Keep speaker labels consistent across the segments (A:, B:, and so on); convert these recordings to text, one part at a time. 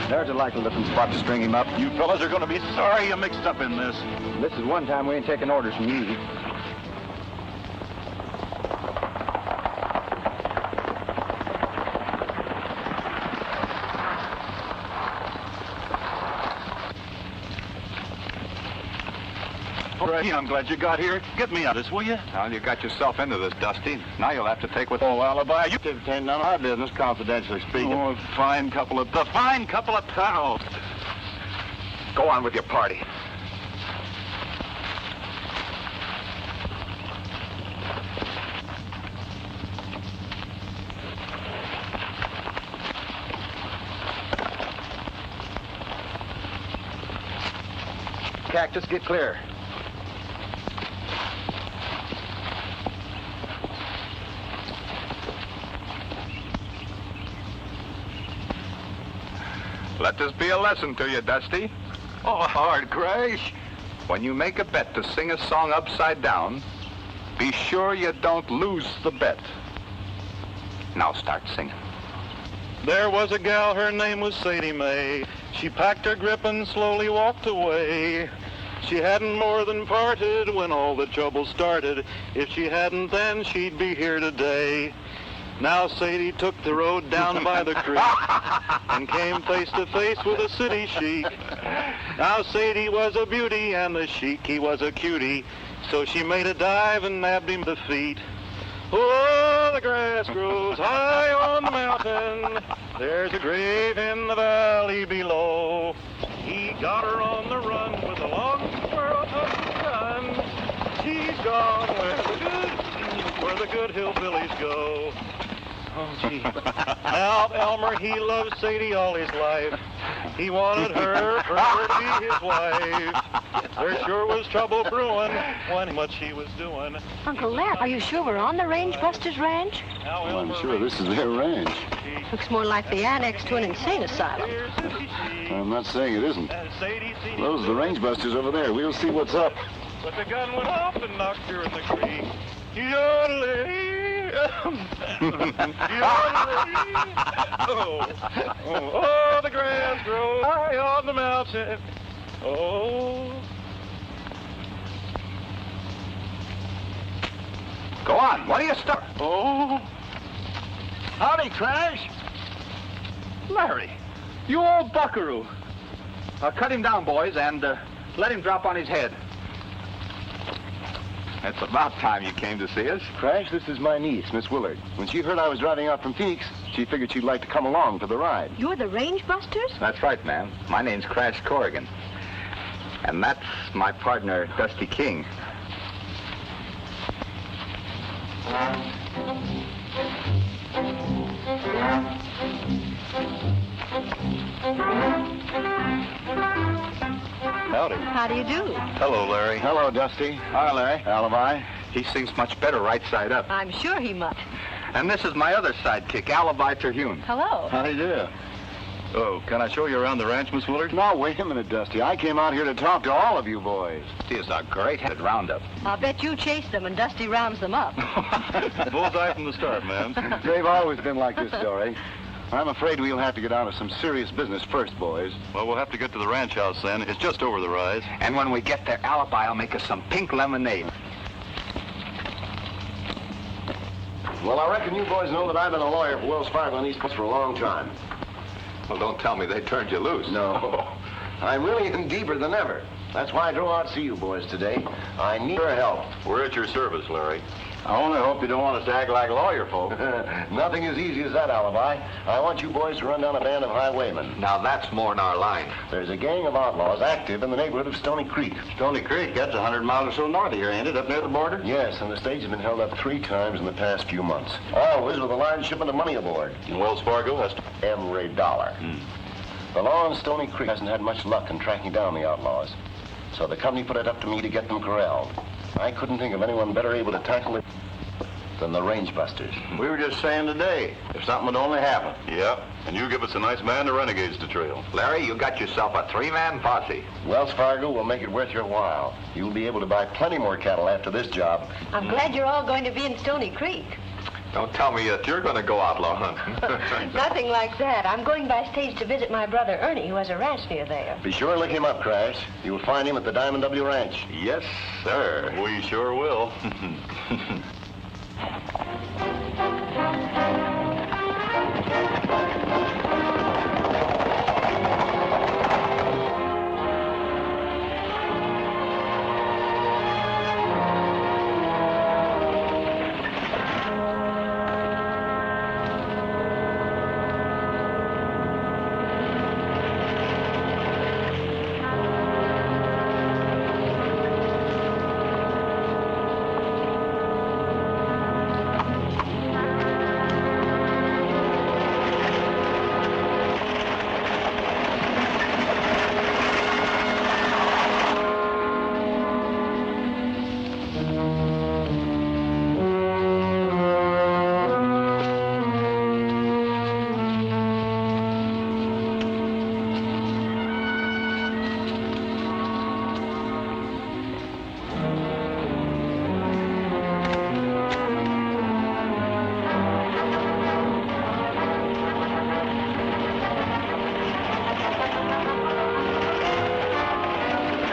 A: There's a likely looking spot to string him up.
B: You fellas are going to be sorry you mixed up in this.
A: This is one time we ain't taking orders from you.
B: All right, I'm glad you got here. Get me out of this, will you?
C: Well, you got yourself into this, Dusty. Now you'll have to take what...
B: Oh, Alibi, you...
A: It ain't none of our business, confidentially speaking.
B: Oh, a fine couple of pals.
C: Go on with your party.
A: Cactus, get clear.
C: Let this be a lesson to you, Dusty.
B: Oh, hard crash.
C: When you make a bet to sing a song upside down, be sure you don't lose the bet. Now start singing.
B: There was a gal, her name was Sadie Mae. She packed her grip and slowly walked away. She hadn't more than parted when all the trouble started. If she hadn't then, she'd be here today. Now Sadie took the road down by the creek and came face to face with a city chic. Now Sadie was a beauty and the chic, he was a cutie. So she made a dive and nabbed him the feet. Oh, the grass grows high on the mountain. There's a grave in the valley below. He got her on the run with a long squirrel gun. She's gone where the good hillbillies go. Oh, gee. Now, Elmer, he loved Sadie all his life. He wanted her for her to be his wife. There sure was trouble brewing when much she was doing.
D: Uncle Larry, are you sure we're on the Range Busters Ranch?
A: Well, I'm sure this is their ranch.
D: Looks more like the annex to an insane asylum.
A: I'm not saying it isn't. Those are the Range Busters over there. We'll see what's up.
B: But the gun went off and knocked her in the creek. Yodeling. Oh, the grass grows high on the mountain. Oh.
C: Go on. What are you stuck?
B: Oh.
A: Howdy, Crash.
C: Larry, you old buckaroo. Cut him down, boys, and let him drop on his head. It's about time you came to see us.
A: Crash, this is my niece, Miss Willard. When she heard I was driving out from Peaks, she figured she'd like to come along for the ride.
D: You're the Range Busters?
C: That's right, ma'am. My name's Crash Corrigan. And that's my partner, Dusty King.
D: How do you do?
B: Hello, Larry.
A: Hello, Dusty. Hi, Larry. Alibi.
C: He sings much better right side up.
D: I'm sure he must.
C: And this is my other sidekick, Alibi Terhune.
D: Hello.
A: How do you do?
B: Oh, can I show you around the ranch, Miss Willard?
A: Now, wait a minute, Dusty. I came out here to talk to all of you boys.
C: It is a great-headed roundup.
D: I'll bet you chase them and Dusty rounds them up.
B: Bullseye from the start, ma'am.
A: They've always been like this, Dory. I'm afraid we'll have to get down to some serious business first, boys.
B: Well, we'll have to get to the ranch house then. It's just over the rise.
C: And when we get there, Alibi will make us some pink lemonade.
A: Well, I reckon you boys know that I've been a lawyer for Wells Fargo and East Coast for a long time.
C: Well, don't tell me they turned you loose.
A: No. I'm really in deeper than ever. That's why I drove out to see you boys today. I need your help.
B: We're at your service, Larry.
A: I only hope you don't want us to act like lawyer folk. Nothing as easy as that, Alibi. I want you boys to run down a band of highwaymen.
C: Now, that's more in our line.
A: There's a gang of outlaws active in the neighborhood of Stony Creek.
B: Stony Creek, that's 100 miles or so north of here, ain't it? Up near the border?
A: Yes, and the stage has been held up 3 times in the past few months. Always with a large shipment of money aboard.
B: And Wells Fargo has to...
A: Every dollar. The law in Stony Creek hasn't had much luck in tracking down the outlaws. So the company put it up to me to get them corralled. I couldn't think of anyone better able to tackle it than the range busters.
B: We were just saying today, if something would only happen. Yeah, and you give us a nice band of renegades to trail.
C: Larry, you got yourself a 3-man posse.
A: Wells Fargo will make it worth your while. You'll be able to buy plenty more cattle after this job.
D: I'm glad you're all going to be in Stony Creek.
C: Don't tell me that you're going to go outlaw hunting.
D: Nothing like that. I'm going by stage to visit my brother Ernie, who has a ranch near there.
A: Be sure and look him up, Crash. You'll find him at the Diamond W Ranch.
B: Yes, sir. We sure will.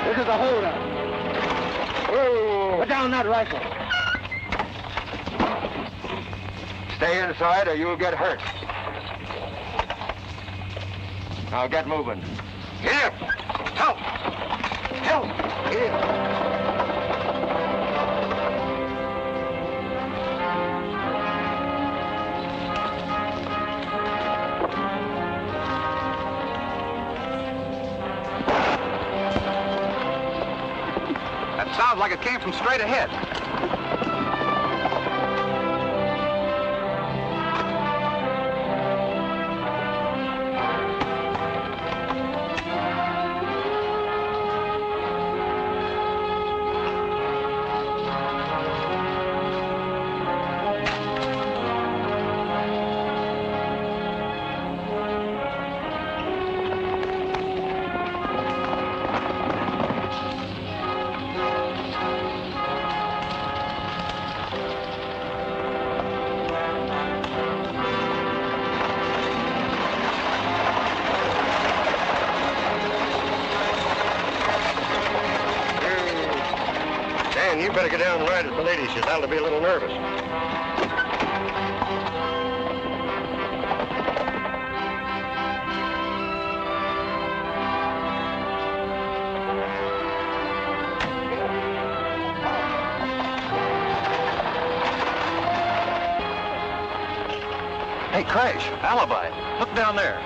A: This is a holdup. Whoa! Put down that rifle. Stay inside or you'll get hurt. Now get moving. Here! Help! Help! Here!
C: Sounds like it came from straight ahead.
A: You better get down and ride with the lady. She's bound to be a little nervous.
B: Hey, Crash, Alibi, look down there.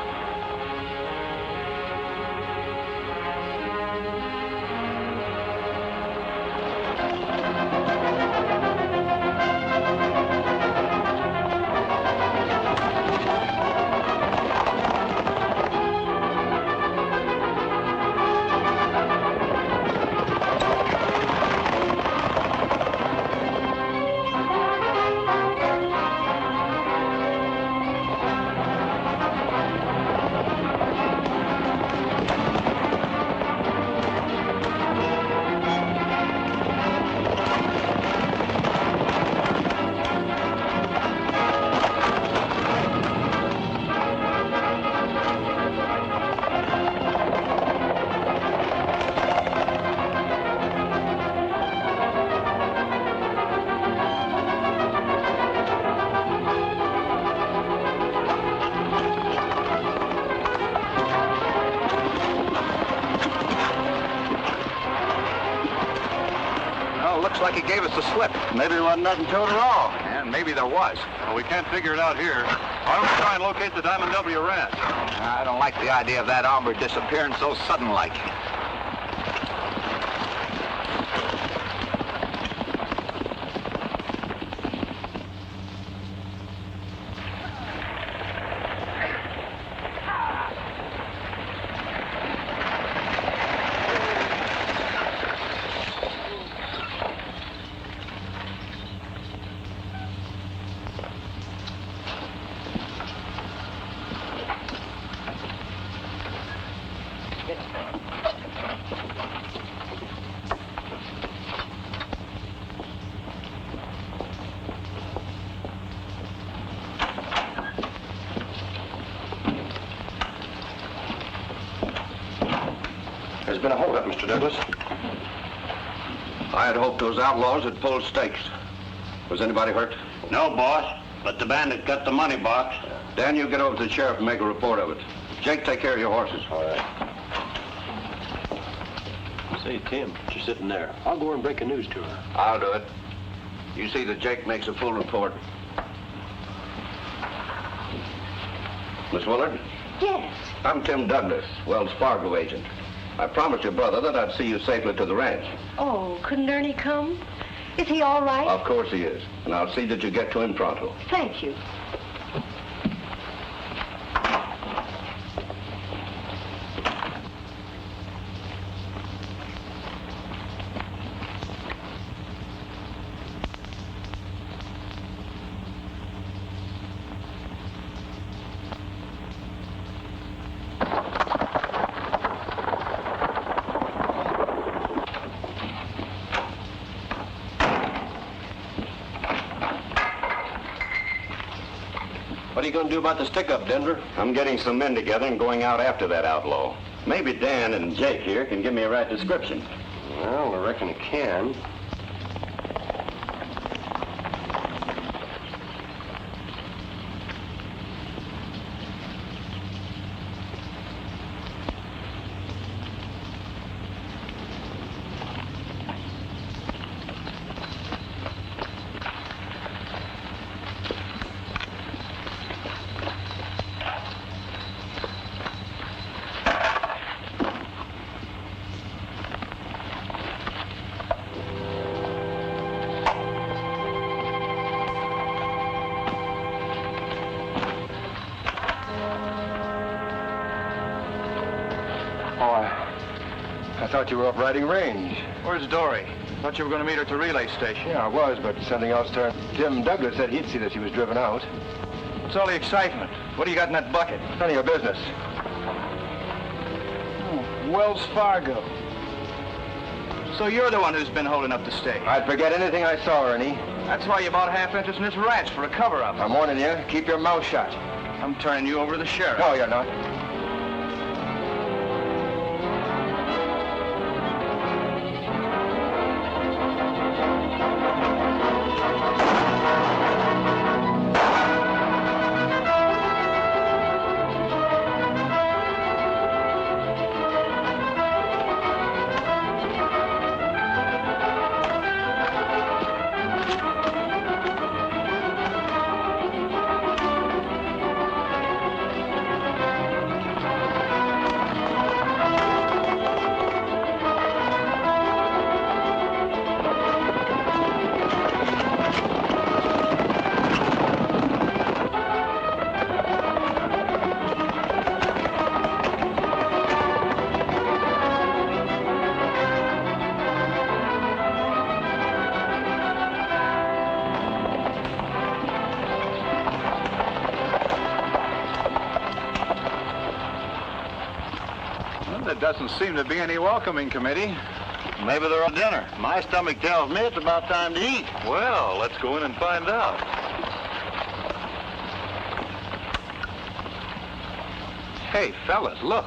C: like he gave us the slip.
A: Maybe there wasn't nothing to it at all.
C: And maybe there was.
B: Well, we can't figure it out here. Why don't we try and locate the Diamond W ranch?
C: I don't like the idea of that hombre disappearing so sudden-like.
A: There's been a holdup, Mr. Douglas. I had hoped those outlaws had pulled stakes. Was anybody hurt?
E: No, boss, but the bandit got the money box.
A: Dan, you get over to the sheriff and make a report of it. Jake, take care of your horses. All right.
F: Say, Tim, you're sitting there. I'll go over and break the news to her.
A: I'll do it. You see that Jake makes a full report. Miss Willard?
D: Yes.
A: I'm Tim Douglas, Wells Fargo agent. I promised your brother that I'd see you safely to the ranch.
D: Oh, couldn't Ernie come? Is he all right?
A: Of course he is. And I'll see that you get to him pronto.
D: Thank you.
A: What are you going to do about the stick-up, Denver?
E: I'm getting some men together and going out after that outlaw. Maybe Dan and Jake here can give me a right description.
A: Well, I reckon he can.
F: I thought you were up riding range.
B: Where's Dory? Thought you were going to meet her at the relay station.
F: Yeah, I was, but something else turned. Tim Douglas said he'd see that she was driven out.
B: What's all the excitement? What do you got in that bucket?
F: None of your business.
B: Oh, Wells Fargo. So you're the one who's been holding up the stake.
F: I'd forget anything I saw, Ernie.
B: That's why you bought half interest in this ranch, for a cover-up.
F: I'm warning you, keep your mouth shut.
B: I'm turning you over to the sheriff.
F: No, you're not.
B: There doesn't seem to be any welcoming committee.
E: Maybe they're on dinner. My stomach tells me it's about time to eat.
B: Well, let's go in and find out.
C: Hey, fellas, look.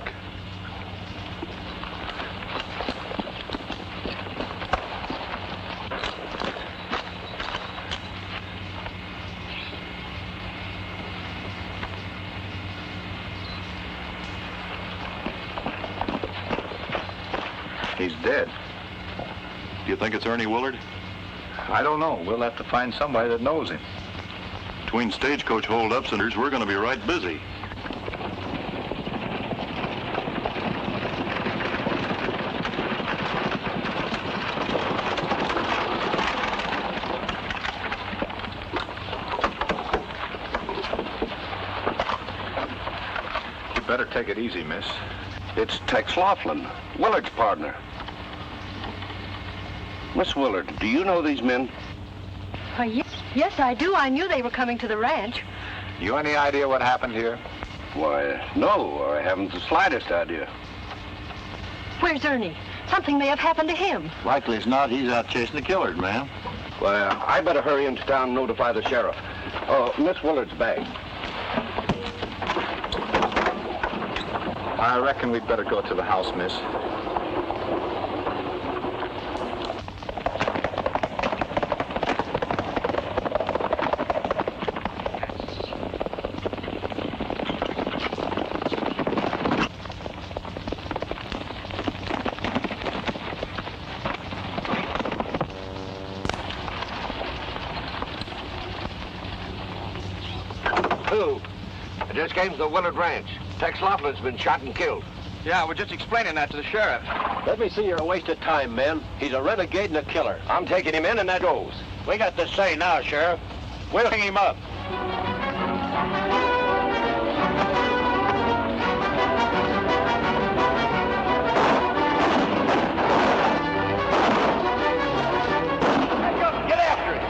B: He's dead. Do you think it's Ernie Willard?
C: I don't know. We'll have to find somebody that knows him.
B: Between stagecoach holdups and we're going to be right busy.
C: You better take it easy, miss.
G: It's Tex Laughlin, Willard's partner. Miss Willard, do you know these men?
D: Yes, I do. I knew they were coming to the ranch.
C: You any idea what happened here?
G: Why, no, I haven't the slightest idea.
D: Where's Ernie? Something may have happened to him.
B: Likely as not, he's out chasing the killers, ma'am.
G: Well, I better hurry into town and notify the sheriff. Oh, Miss Willard's bag.
C: I reckon we'd better go to the house, miss.
G: I just came to the Willard Ranch. Tex Laughlin's been shot and killed.
F: Yeah, we're just explaining that to the sheriff.
G: Let me see your waste of time, men. He's a renegade and a killer. I'm taking him in, and that goes.
E: We got the say now, Sheriff. We'll hang him up.
G: Get after it!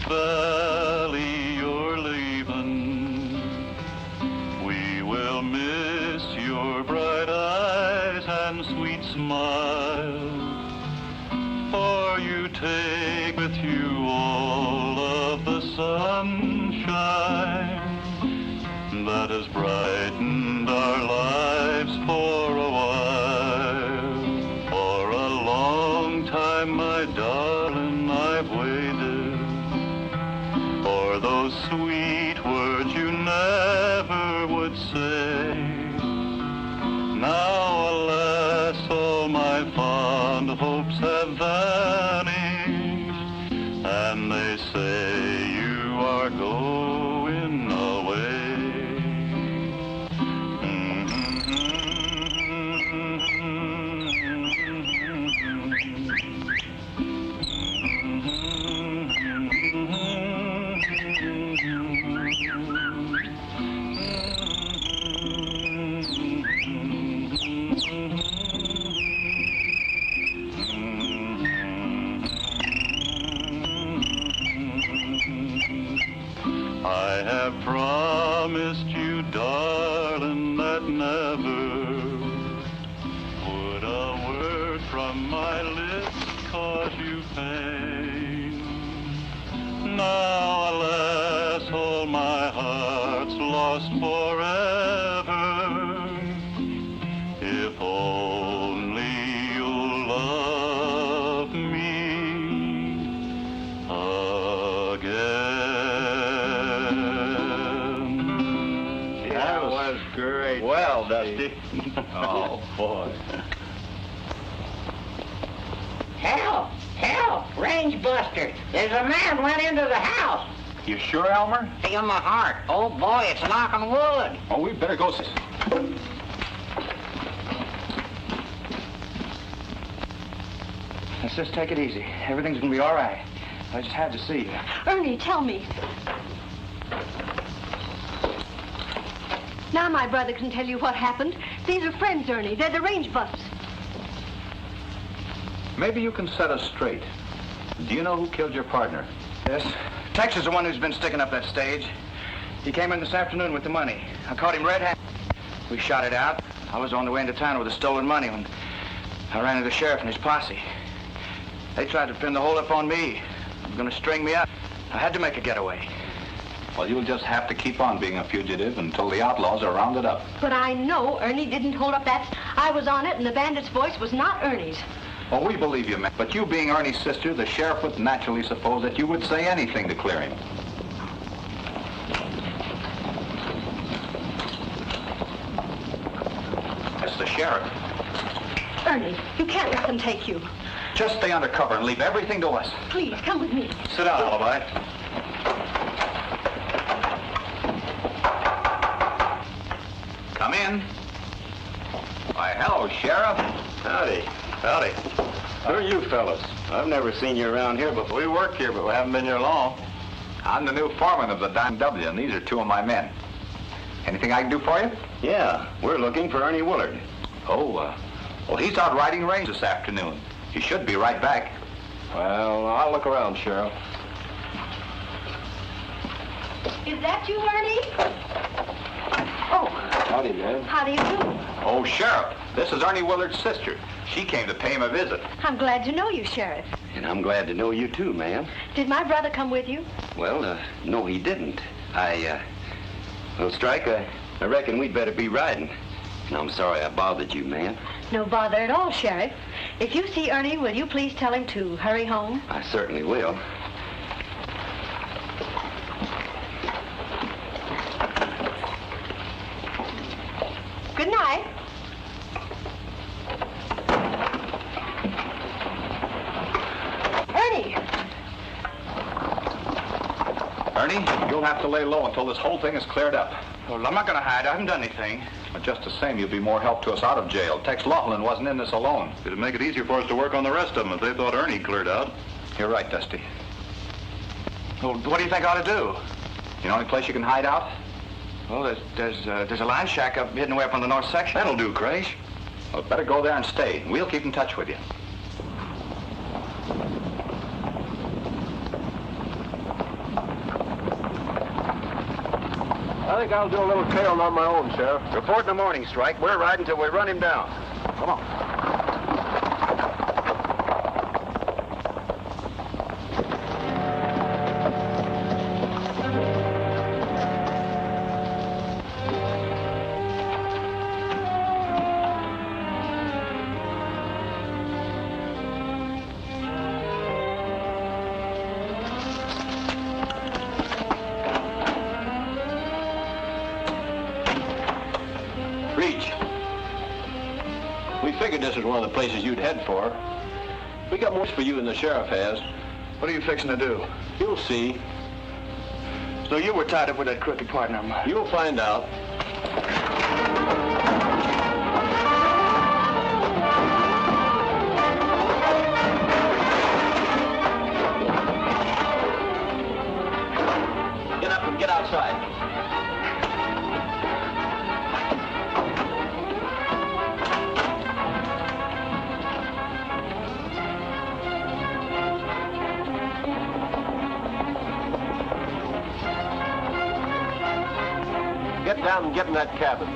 B: Valley, you're leaving. We will miss your bright eyes and sweet smile. For you take with you all of the sunshine that has brightened our lives for a while. For a long time, my darling, I've waited for those sweet words you never would say. Now, alas, all my fond hopes have vanished, and they say you are going away. I have promised you, darling, that never would a word from my lips cause you pain. Now, alas, all my heart's lost forever. If only you'll love me again.
F: That was great.
E: Well, Dusty.
F: Oh, boy.
H: Help! Help! Range buster! There's a man went into the house.
C: You sure, Elmer?
H: Feel my heart. Oh boy, it's knocking wood.
C: Oh, we better go.
F: Let's just take it easy. Everything's gonna be all right. I just had to see you.
D: Ernie, tell me. Now my brother can tell you what happened. These are friends, Ernie. They're the range buffs.
C: Maybe you can set us straight. Do you know who killed your partner?
F: Yes. Tex is the one who's been sticking up that stage. He came in this afternoon with the money. I caught him red-handed. We shot it out. I was on the way into town with the stolen money when I ran into the sheriff and his posse. They tried to pin the holdup on me. They were going to string me up. I had to make a getaway.
C: Well, you'll just have to keep on being a fugitive until the outlaws are rounded up.
D: But I know Ernie didn't hold up that. I was on it, and the bandit's voice was not Ernie's.
C: Oh, we believe you, man. But you being Ernie's sister, the sheriff would naturally suppose that you would say anything to clear him. That's the sheriff.
D: Ernie, you can't let them take you.
C: Just stay under cover and leave everything to us.
D: Please, come with me.
C: Sit down, Alibi. Come in. Why, hello, Sheriff.
E: Howdy.
C: Howdy.
E: Who are you fellas? I've never seen you around here before.
C: We work here, but we haven't been here long. I'm the new foreman of the Dime W, and these are two of my men. Anything I can do for you?
E: Yeah, we're looking for Ernie Willard.
C: Oh, well, he's out riding range this afternoon. He should be right back.
E: Well, I'll look around, Sheriff.
D: Is that you, Ernie? Oh,
E: Howdy, man.
D: how do you do?
C: Oh, Sheriff, this is Ernie Willard's sister. She came to pay him a visit.
D: I'm glad to know you, Sheriff.
E: And I'm glad to know you too, ma'am.
D: Did my brother come with you?
E: Well, no, he didn't. Well, Strike, I reckon we'd better be riding. And I'm sorry I bothered you, ma'am.
D: No bother at all, Sheriff. If you see Ernie, will you please tell him to hurry home?
E: I certainly will.
D: Good night. Ernie!
C: Ernie, you'll have to lay low until this whole thing is cleared up.
F: Well, I'm not going to hide. I haven't done anything.
C: But just the same, you'll be more help to us out of jail. Tex Laughlin wasn't in this alone.
B: It'd make it easier for us to work on the rest of them if they thought Ernie cleared out.
C: You're right, Dusty.
F: Well, what do you think I ought to do?
C: You know any place you can hide out?
F: Well, there's a line shack up hidden away up on the north section.
C: That'll do, Crash. Well, better go there and stay. We'll keep in touch with you.
G: I think I'll do a little tailing on my own, Sheriff.
F: Report in the morning, Strike. We're riding till we run him down.
G: Come on. This is one of the places you'd head for. We got more for you than the sheriff has.
F: What are you fixing to do?
G: You'll see.
F: So you were tied up with that crooked partner of mine.
G: You'll find out. Get up and get outside. Get down and get in that cabin.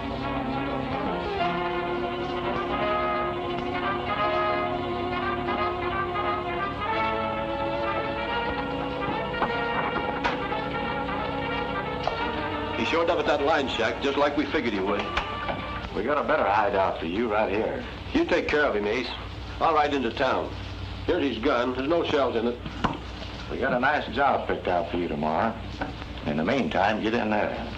G: He showed up at that line shack just like we figured he would.
E: We got a better hideout for you right here.
G: You take care of him, Ace. I'll ride into town. Here's his gun. There's no shells in it.
E: We got a nice job picked out for you tomorrow. In the meantime, get in there.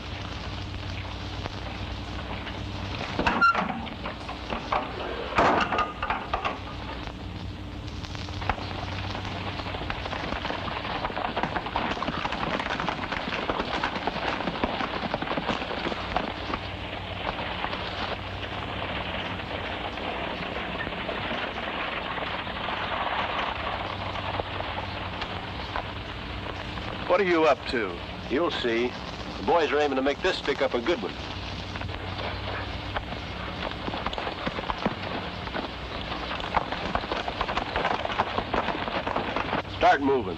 G: What are you up to? You'll see. The boys are aiming to make this stick up a good one. Start moving.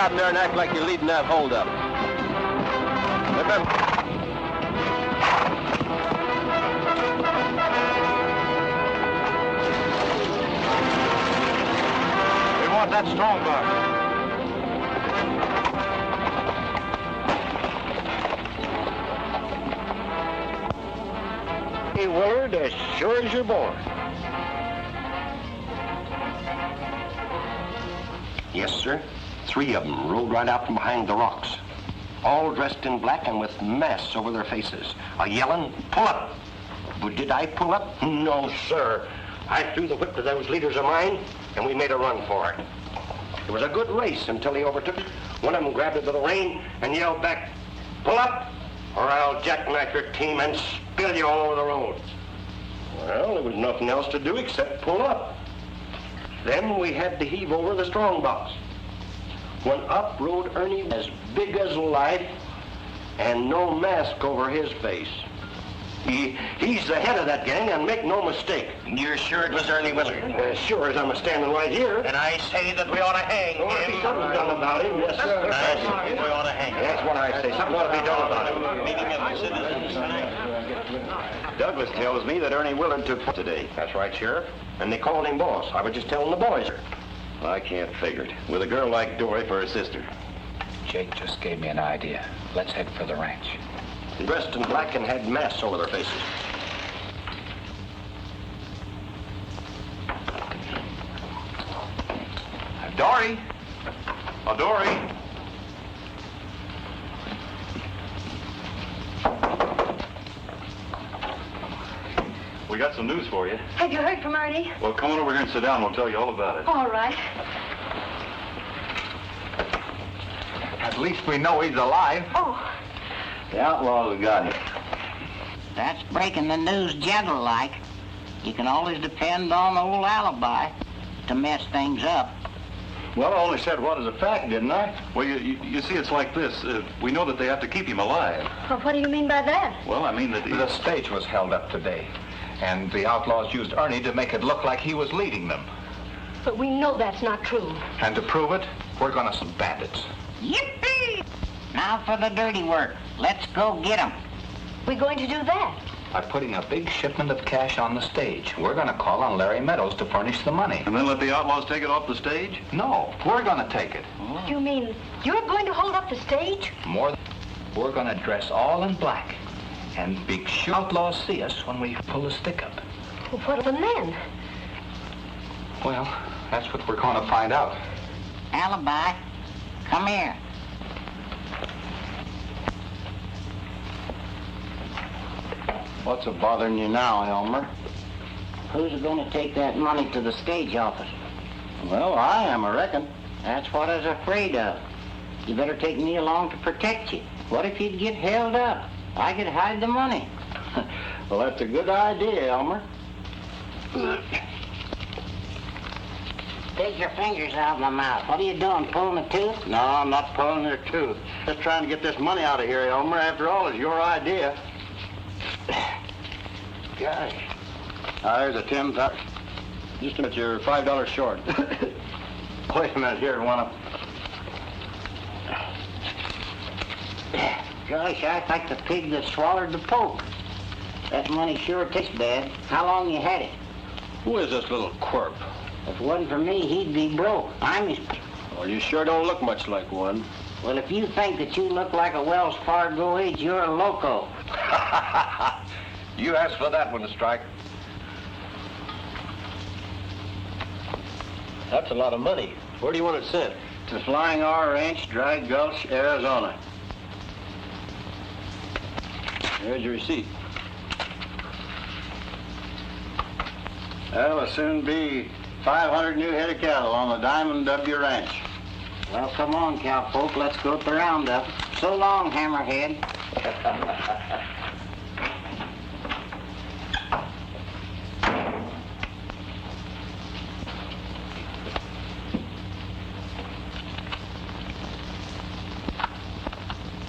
G: out there and act like you're leading that holdup. Remember...
B: We want that strong box.
G: Hey, Willard, as sure as you're born.
A: Yes, sir. 3 of them rode right out from behind the rocks, all dressed in black and with masks over their faces, yelling, "Pull up!" But did I pull up? No, sir. I threw the whip to those leaders of mine, and we made a run for it. It was a good race until he overtook us. One of them grabbed it by the rein and yelled back, "Pull up, or I'll jackknife your team and spill you all over the road." Well, there was nothing else to do except pull up. Then we had to heave over the strong box. When up rode Ernie as big as life and no mask over his face. He's the head of that gang, and make no mistake.
E: You're sure it was Ernie Willard?
A: As sure as I'm standing right here.
E: And I say that we ought to hang
A: There ought to be something done about him, yes, sir.
E: I say we ought to hang him.
A: That's what I say. Something ought to be done about him.
E: Meeting of the citizens tonight.
A: Douglas tells me that Ernie Willard took today. That's right, Sheriff. And they called him boss. I was just telling the boys. I can't figure it. With a girl like Dory for her sister.
F: Jake just gave me an idea. Let's head for the ranch.
A: Dressed in black and had masks over their faces.
B: Dory! Oh, Dory! We got some news for you.
D: Have you heard from Ernie?
B: Well, come on over here and sit down. We'll tell you all about it.
D: All right.
C: At least we know he's alive.
D: Oh,
A: The outlaws have got him.
H: That's breaking the news gentle-like. You can always depend on old Alibi to mess things up.
A: Well, I only said what is a fact, didn't I?
B: Well, you see, it's like this. We know that they have to keep him alive.
D: well, what do you mean by that?
B: Well, I mean that...
C: The stage was held up today, and the outlaws used Ernie to make it look like he was leading them.
D: But we know that's not true.
C: And to prove it, we're gonna some bandits.
H: Yippee! Now for the dirty work. Let's go get 'em.
D: We're going to do that.
C: By putting a big shipment of cash on the stage. We're gonna call on Larry Meadows to furnish the money.
B: And then let the outlaws take it off the stage?
C: No, we're gonna take it.
D: You mean you're going to hold up the stage?
C: More than we're gonna dress all in black and be sure outlaws see us when we pull the stick up.
D: Well, what of the men?
C: Well, that's what we're gonna find out.
H: Alibi, come here.
A: What's a bothering you now, Elmer?
H: Who's going to take that money to the stage office?
A: Well, I am, I reckon.
H: That's what I was afraid of. You better take me along to protect you. What if you'd get held up? I could hide the money.
A: Well, that's a good idea, Elmer.
H: Take your fingers out of my mouth. What are you doing, pulling a tooth?
A: No, I'm not pulling their tooth. Just trying to get this money out of here, Elmer. After all, it's your idea.
H: Gosh.
A: There's a $10. Just a minute, you're $5 short. Wait a minute here, one of...
H: Gosh, I like the pig that swallowed the poke. That money sure tastes bad. How long you had it?
A: Who is this little quirp?
H: If it wasn't for me, he'd be broke. I'm his...
A: Well, you sure don't look much like one.
H: Well, if you think that you look like a Wells Fargo agent, you're a loco.
A: You asked for that one, Strike. That's a lot of money. Where do you want it sent? To Flying R Ranch, Dry Gulch, Arizona. Here's your receipt. That'll soon be 500 new head of cattle on the Diamond W Ranch.
H: Well, come on, cowpoke. Let's go to the roundup. So long, hammerhead.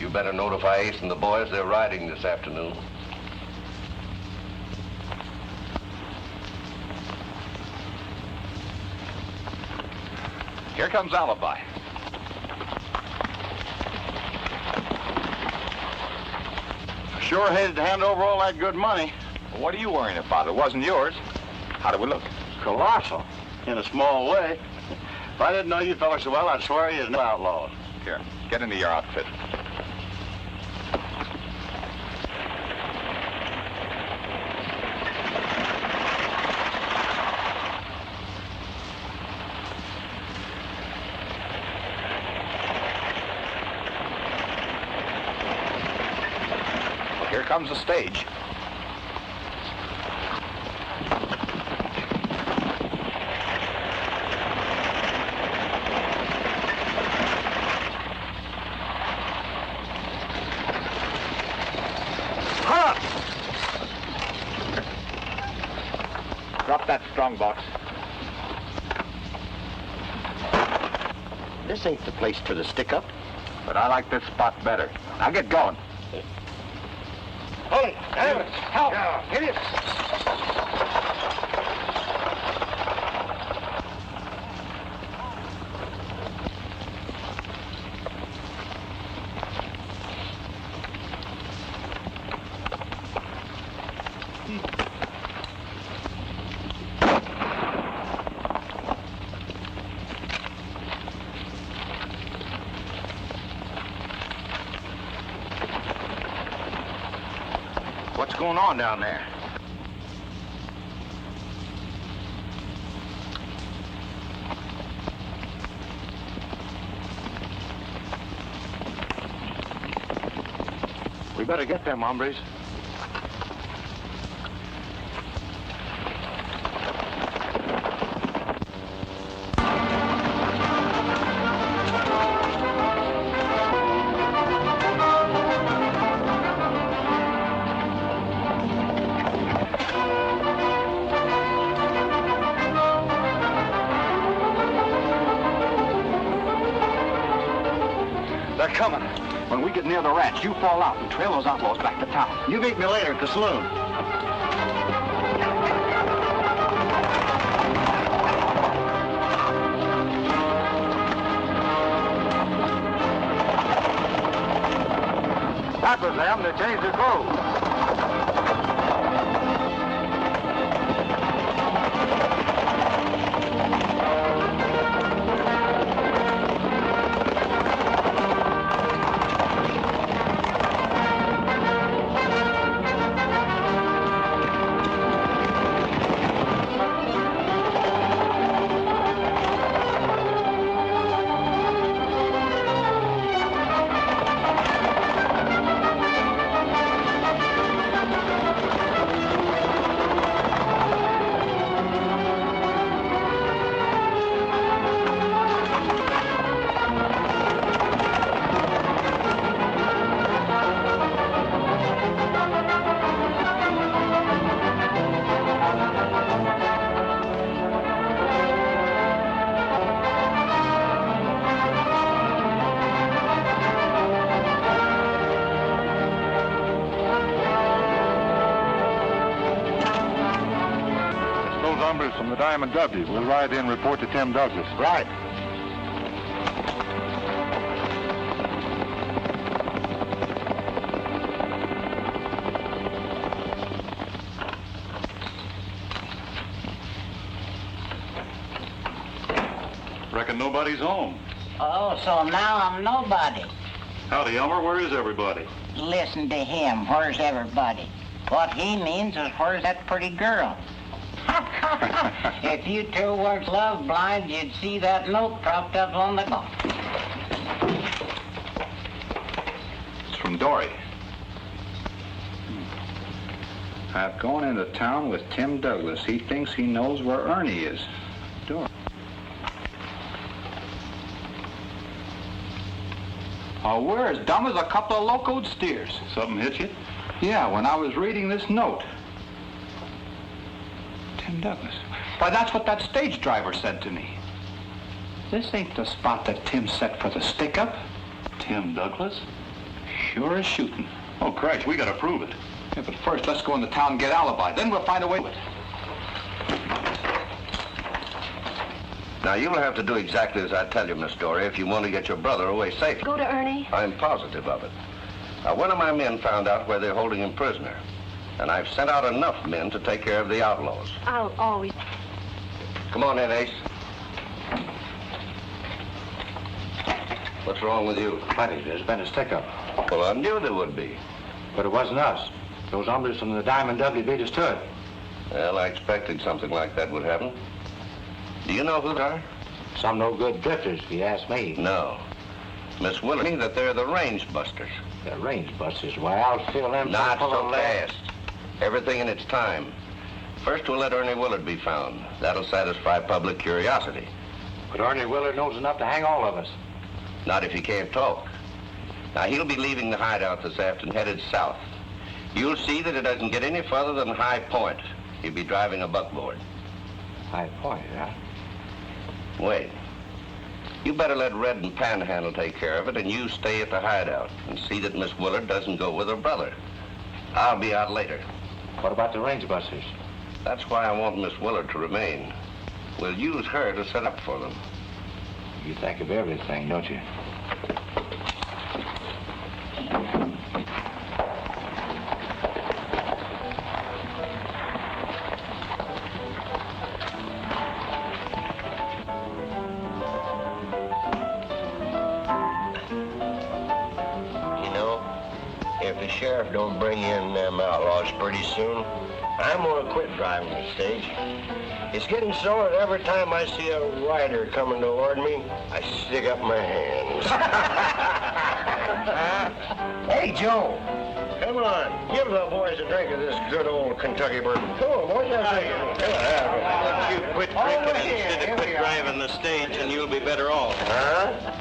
A: You better notify Ace and the boys they're riding this afternoon.
C: Here comes Alibi.
B: sure hated to hand over all that good money.
C: Well, what are you worrying about? It wasn't yours. How do we look?
B: Colossal, in a small way. If I didn't know you fellas so well, I'd swear you're no outlaws.
C: Here, get into your outfit. Here comes the stage. Drop that strong box.
A: This ain't the place to the stick-up.
C: But I like this spot better. Now get going.
B: Hold it! Damn it! Help! Hit it!
A: What's going on down there?
B: We better get them hombres.
F: They're coming. When we get near the ranch, you fall out and trail those outlaws back to town.
A: You meet me later at the saloon.
B: That was them. They changed their clothes.
I: From the Diamond W. We'll ride in and report to Tim Douglas.
A: Right.
B: Reckon nobody's home.
H: Oh, so now I'm nobody.
B: Howdy, Elmer. Where is everybody?
H: Listen to him. Where's everybody? What he means is where's that pretty girl? If you two weren't love blind, you'd see that note propped up on the door.
C: It's from Dory. I've gone into town with Tim Douglas. He thinks he knows where Ernie is. Dory. Oh, we're as dumb as a couple of locoed steers.
B: Something hit you?
C: Yeah, when I was reading this note. Tim Douglas. Why, that's what that stage driver said to me. This ain't the spot that Tim set for the stick-up.
B: Tim Douglas?
C: Sure as shooting.
B: Oh, Christ, we gotta prove it.
C: Yeah, but first, let's go into town and get Alibi. Then we'll find a way to it.
A: Now, you'll have to do exactly as I tell you, Miss Dory, if you want to get your brother away safely.
D: Go to Ernie?
A: I'm positive of it. Now, one of my men found out where they're holding him prisoner, and I've sent out enough men to take care of the outlaws.
D: I'll always...
A: Come on in, Ace. What's wrong with you?
F: Plenty. There's been a stick-up.
A: Well, I knew there would be.
F: But it wasn't us. Those hombres from the Diamond W beat us to it.
A: Well, I expected something like that would happen. Do you know who they are?
F: Some no-good drifters, if you ask me.
A: No. Miss Willard, that they're the range busters.
F: The range busters? Why, I'll feel them...
A: Not so fast. Everything in its time. First, we'll let Ernie Willard be found. That'll satisfy public curiosity.
F: But Ernie Willard knows enough to hang all of us.
A: Not if he can't talk. Now, he'll be leaving the hideout this afternoon, headed south. You'll see that it doesn't get any further than High Point. He'll be driving a buckboard.
F: High Point, huh?
A: Wait. You better let Red and Panhandle take care of it, and you stay at the hideout and see that Miss Willard doesn't go with her brother. I'll be out later.
F: What about the range busters?
A: That's why I want Miss Willard to remain. We'll use her to set up for them.
F: You think of everything, don't you?
A: If the sheriff don't bring in them outlaws pretty soon, I'm gonna quit driving the stage. It's getting so that every time I see a rider coming toward me, I stick up my hands. Hey, Joe. Come on, give the boys a drink of this good old Kentucky bourbon. Come on, boys, have a drink.
G: You quit drinking instead of quit driving the stage, and you'll be better off.
A: Huh?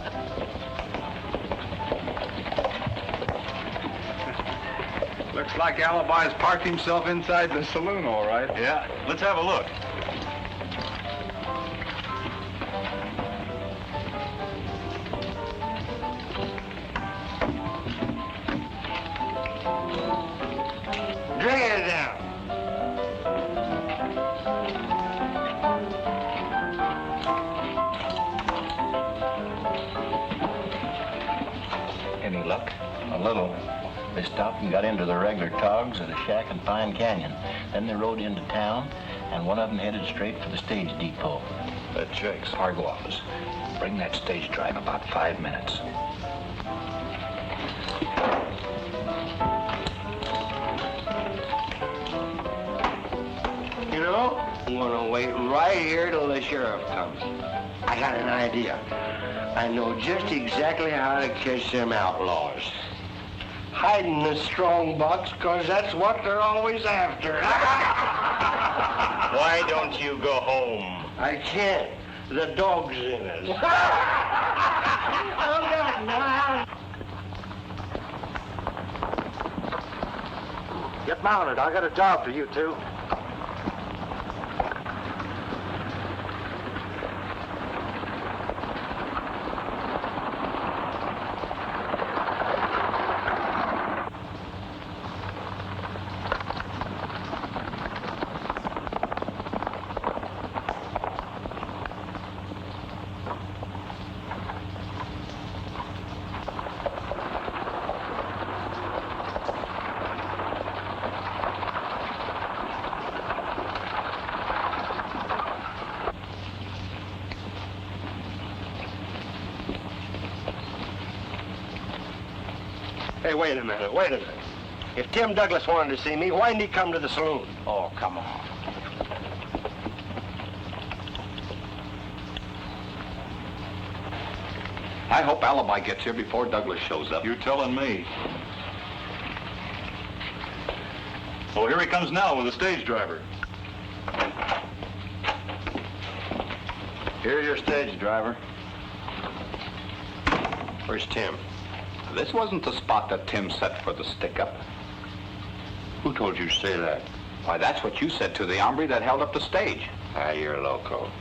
C: Looks like Alibi's parked himself inside the saloon, all right.
G: Yeah, let's have a look.
A: Drink it down.
F: Any luck?
J: A little. They stopped and got into the regular togs at a shack in Pine Canyon. Then they rode into town, and one of them headed straight for the stage depot.
F: That Jake's cargo office. Bring that stage drive about 5 minutes.
A: You know, I'm gonna wait right here till the sheriff comes. I got an idea. I know just exactly how to catch them outlaws. Hide in the strong box, 'cause that's what they're always after.
G: Why don't you go home?
A: I can't. The dog's in it.
G: Get mounted. I got a job for you two.
A: Hey, wait a minute. If Tim Douglas wanted to see me, why didn't he come to the saloon?
F: Oh, come on.
C: I hope Alibi gets here before Douglas shows up.
B: You're telling me. Oh, here he comes now with the stage driver.
A: Here's your stage driver. Where's Tim?
C: This wasn't the spot that Tim set for the stick-up.
A: Who told you to say that?
C: Why, that's what you said to the hombre that held up the stage.
A: Ah, you're loco.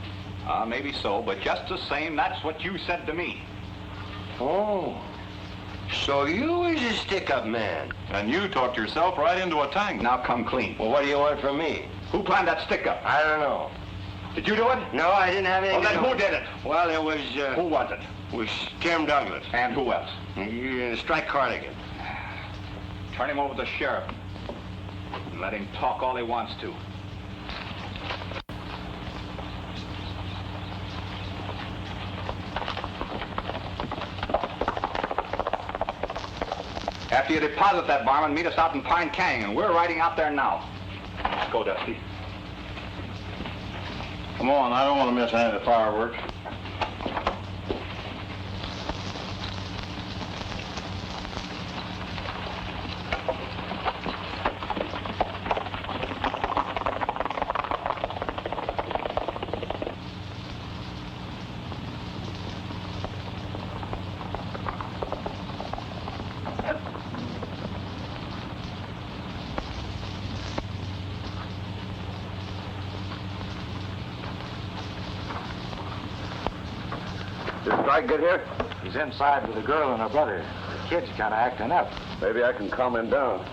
C: Maybe so, but just the same, that's what you said to me.
A: Oh, so you was a stick-up man.
B: And you talked yourself right into a tank.
C: Now come clean.
A: Well, what do you want from me?
C: Who planned that stick-up?
A: I don't know.
C: Did you do it?
A: No, I didn't have anything
C: Well,
A: to
C: then
A: do
C: who
A: with
C: did it?
A: Well, it was,
C: Who was it?
A: was Tim Douglas.
C: And who else?
A: Strike Corrigan.
C: Turn him over to the sheriff. And let him talk all he wants to. After you deposit that, barman, meet us out in Pine Canyon. We're riding out there now. Let's go, Dusty.
G: Come on, I don't want to miss any of the fireworks.
A: Did Strike get here?
I: He's inside with the girl and her brother. The kid's kind of acting up.
A: Maybe I can calm him down.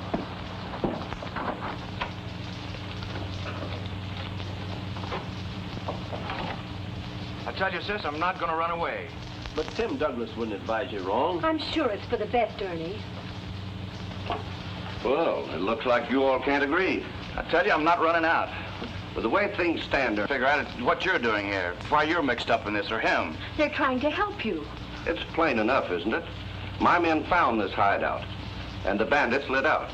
F: I tell you, sis, I'm not going to run away.
G: But Tim Douglas wouldn't advise you wrong.
D: I'm sure it's for the best, Ernie.
E: Well, it looks like you all can't agree.
F: I tell you, I'm not running out. With the way things stand, I figure out what you're doing here, why you're mixed up in this, or him.
D: They're trying to help you.
E: It's plain enough, isn't it? My men found this hideout, and the bandits lit out.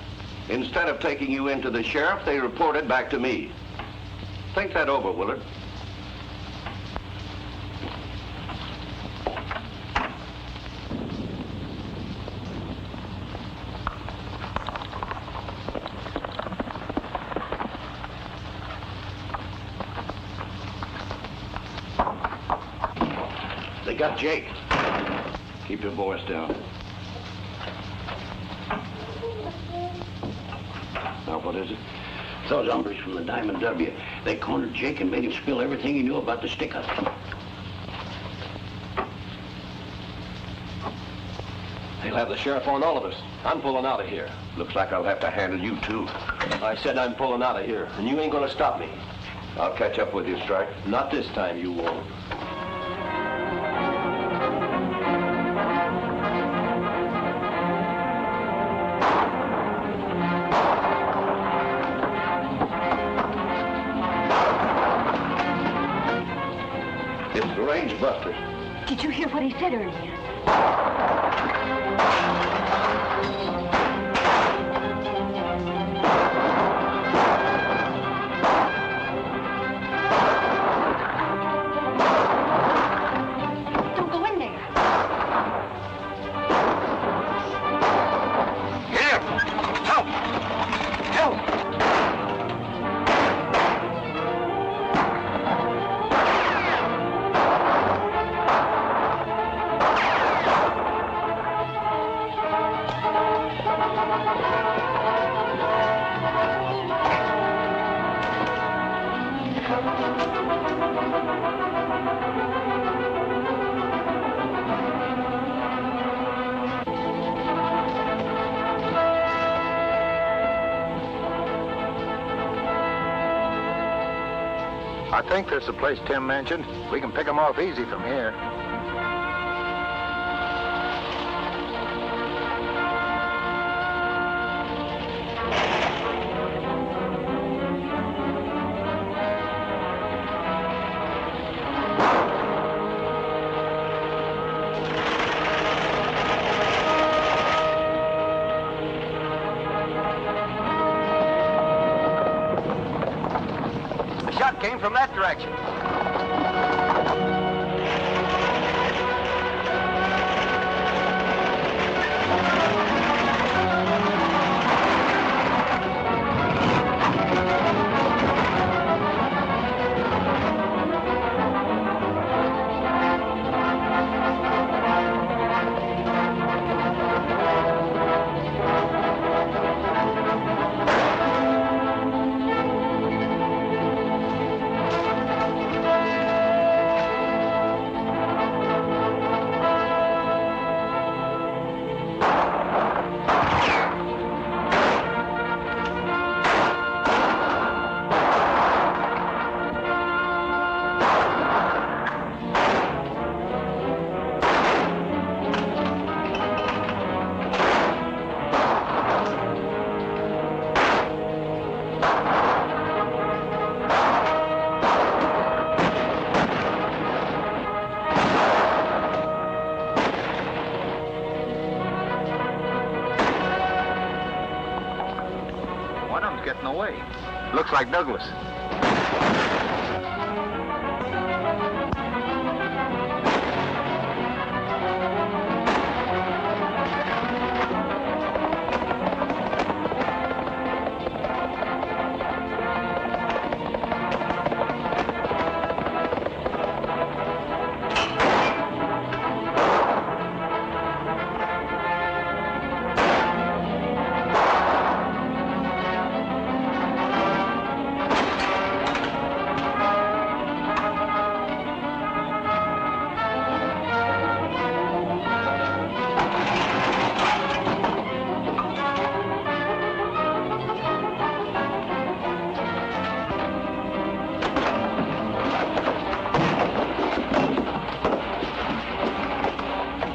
E: Instead of taking you into the sheriff, they reported back to me. Think that over, Willard. They got Jake. Keep your voice down. Now, what is it? Those hombres from the Diamond W. They cornered Jake and made him spill everything he knew about the stick-up.
G: They'll have the sheriff on all of us. I'm pulling out of here.
E: Looks like I'll have to handle you, too.
G: I said I'm pulling out of here, and you ain't gonna stop me.
E: I'll catch up with you, Strike.
G: Not this time, you won't.
E: It's the range busters.
D: Did you hear what he said, Ernie? Don't go in there.
F: Here! Help! Help!
I: I think that's the place Tim mentioned. We can pick him off easy from here.
F: The shot came from that direction.
C: One of them's getting away. Looks like Douglas.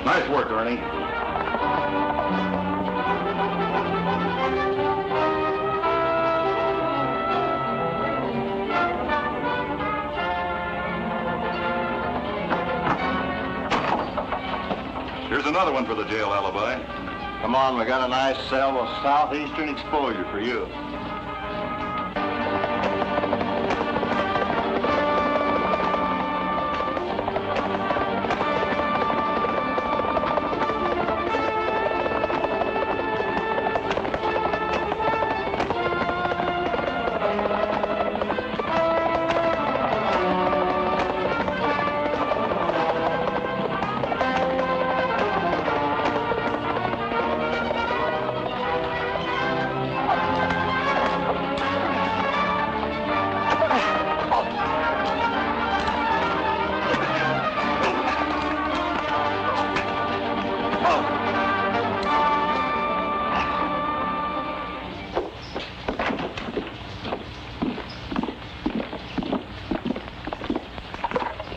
A: Nice work, Ernie.
B: Here's another one for the jail alibi.
J: Come on, we got a nice cell of southeastern exposure for you.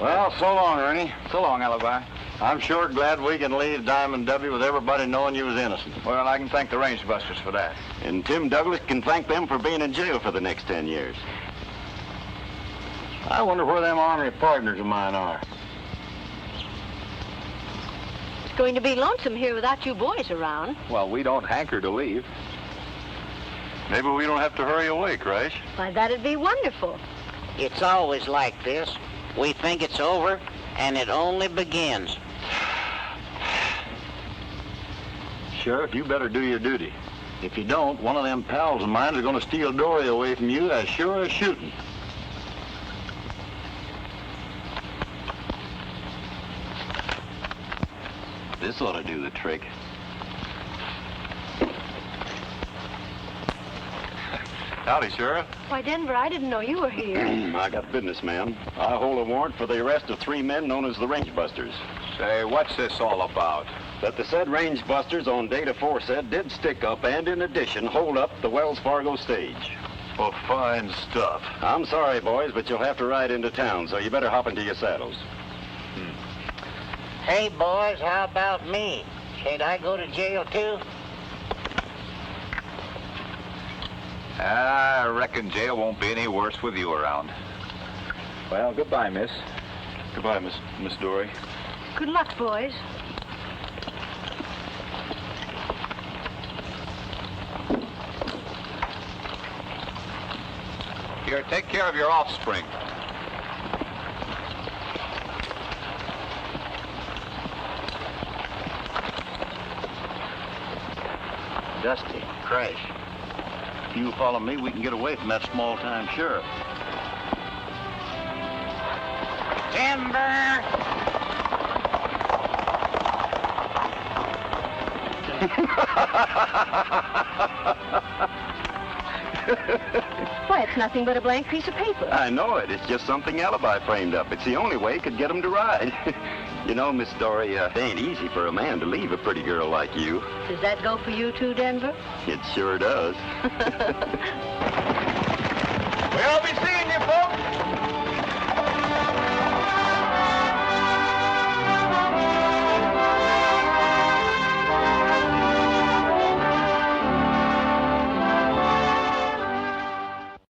J: Well, so long, Ernie.
C: So long, Alibi.
J: I'm sure glad we can leave Diamond W with everybody knowing you was innocent.
C: Well, I can thank the range busters for that.
A: And Tim Douglas can thank them for being in jail for the next 10 years.
J: I wonder where them ornery partners of mine are.
D: It's going to be lonesome here without you boys around.
C: Well, we don't hanker to leave.
B: Maybe we don't have to hurry away, Crash.
D: Why, that'd be wonderful.
H: It's always like this. We think it's over, and it only begins.
J: Sheriff, you better do your duty. If you don't, one of them pals of mine is going to steal Dory away from you as sure as shooting.
A: This ought to do the trick.
B: Howdy, Sheriff.
D: Why, Denver, I didn't know you were here.
A: I got business, ma'am. I hold a warrant for the arrest of 3 men known as the Range Busters.
C: Say, what's this all about?
A: That the said Range Busters on date aforesaid did stick up and, in addition, hold up the Wells Fargo stage.
B: Well, fine stuff.
A: I'm sorry, boys, but you'll have to ride into town, so you better hop into your saddles.
H: Hey, boys, how about me? Can't I go to jail, too?
C: I reckon jail won't be any worse with you around. Well, goodbye, miss.
B: Goodbye, Miss Dory.
D: Good luck, boys.
C: Here, take care of your offspring.
J: Dusty, Crash. If you follow me, we can get away from that small-time sheriff.
H: Timber!
D: Why, it's nothing but a blank piece of paper.
A: I know it. It's just something Alibi framed up. It's the only way it could get them to ride. You know, Miss Dory, it ain't easy for a man to leave a pretty girl like you.
D: Does that go for you too, Denver?
A: It sure does.